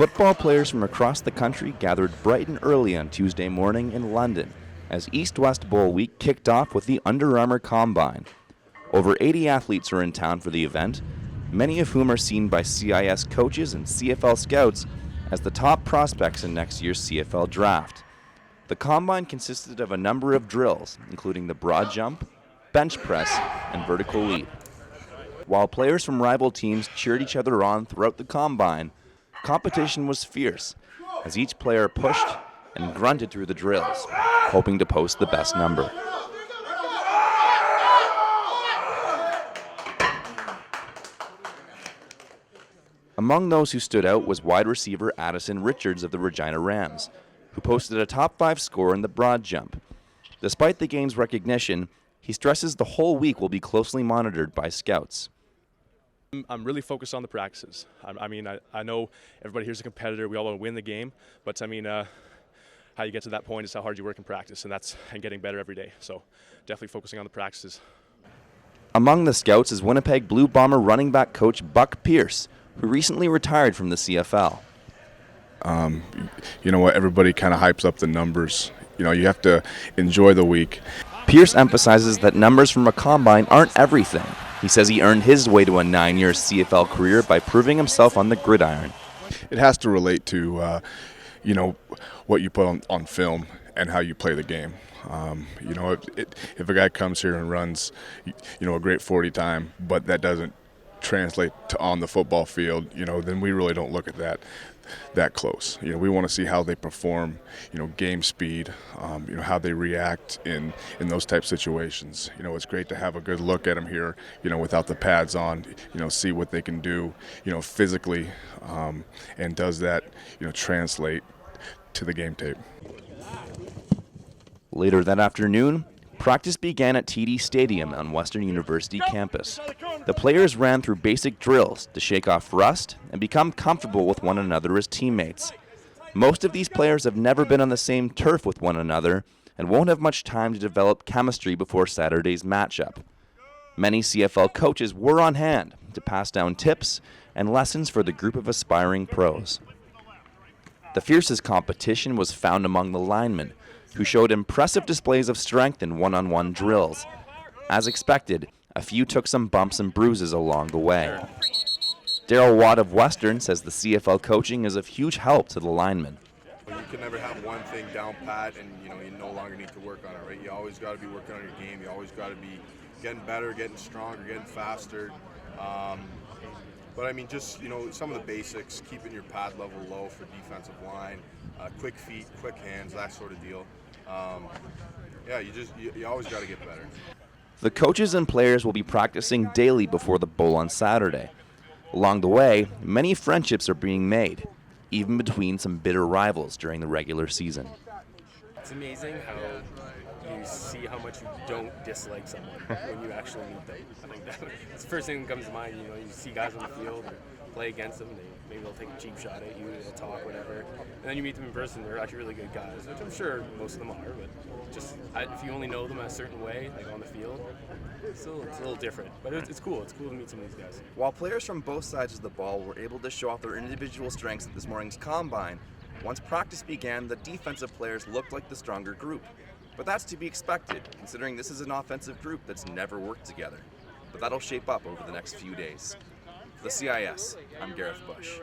Football players from across the country gathered bright and early on Tuesday morning in London as East West Bowl week kicked off with the Under Armour Combine. Over 80 athletes are in town for the event, many of whom are seen by CIS coaches and CFL scouts as the top prospects in next year's CFL draft. The Combine consisted of a number of drills, including the broad jump, bench press, and vertical leap. While players from rival teams cheered each other on throughout the Combine, competition was fierce as each player pushed and grunted through the drills, hoping to post the best number. Among those who stood out was wide receiver Addison Richards of the Regina Rams, who posted a top 5 score in the broad jump. Despite the game's recognition, he stresses the whole week will be closely monitored by scouts. I'm really focused on the practices. I know everybody here's a competitor. We all want to win the game, but how you get to that point is how hard you work in practice, and getting better every day. So definitely focusing on the practices. Among the scouts is Winnipeg Blue Bomber running back coach Buck Pierce, who recently retired from the CFL. You know what? Everybody kind of hypes up the numbers. You know, you have to enjoy the week. Pierce emphasizes that numbers from a combine aren't everything. He says he earned his way to a 9-year CFL career by proving himself on the gridiron. It has to relate to, what you put on film and how you play the game. If a guy comes here and runs, a great 40 time, but that doesn't translate to on the football field, then we really don't look at that close. We want to see how they perform, game speed, how they react in those type situations. It's great to have a good look at them here, without the pads on, see what they can do, physically, and does that, translate to the game tape. Later that afternoon, practice began at TD Stadium on Western University campus. The players ran through basic drills to shake off rust and become comfortable with one another as teammates. Most of these players have never been on the same turf with one another and won't have much time to develop chemistry before Saturday's matchup. Many CFL coaches were on hand to pass down tips and lessons for the group of aspiring pros. The fiercest competition was found among the linemen, who showed impressive displays of strength in one-on-one drills. As expected, a few took some bumps and bruises along the way. Daryl Watt of Western says the CFL coaching is of huge help to the linemen. You can never have one thing down pat and you no longer need to work on it, right? You always got to be working on your game. You always got to be getting better, getting stronger, getting faster. But just some of the basics, keeping your pad level low for defensive line, quick feet, quick hands, that sort of deal. You always got to get better. The coaches and players will be practicing daily before the bowl on Saturday. Along the way, many friendships are being made, even between some bitter rivals during the regular season. It's amazing how you see how much you don't dislike someone when you actually meet them. I think that's the first thing that comes to mind. You see guys on the field or play against them, maybe they'll take a cheap shot at you, they'll talk, whatever. And then you meet them in person, they're actually really good guys, which I'm sure most of them are, but just if you only know them a certain way, like on the field, it's a little different. But it's cool. It's cool to meet some of these guys. While players from both sides of the ball were able to show off their individual strengths at this morning's combine, once practice began, the defensive players looked like the stronger group. But that's to be expected, considering this is an offensive group that's never worked together. But that'll shape up over the next few days. For the CIS, I'm Gareth Bush.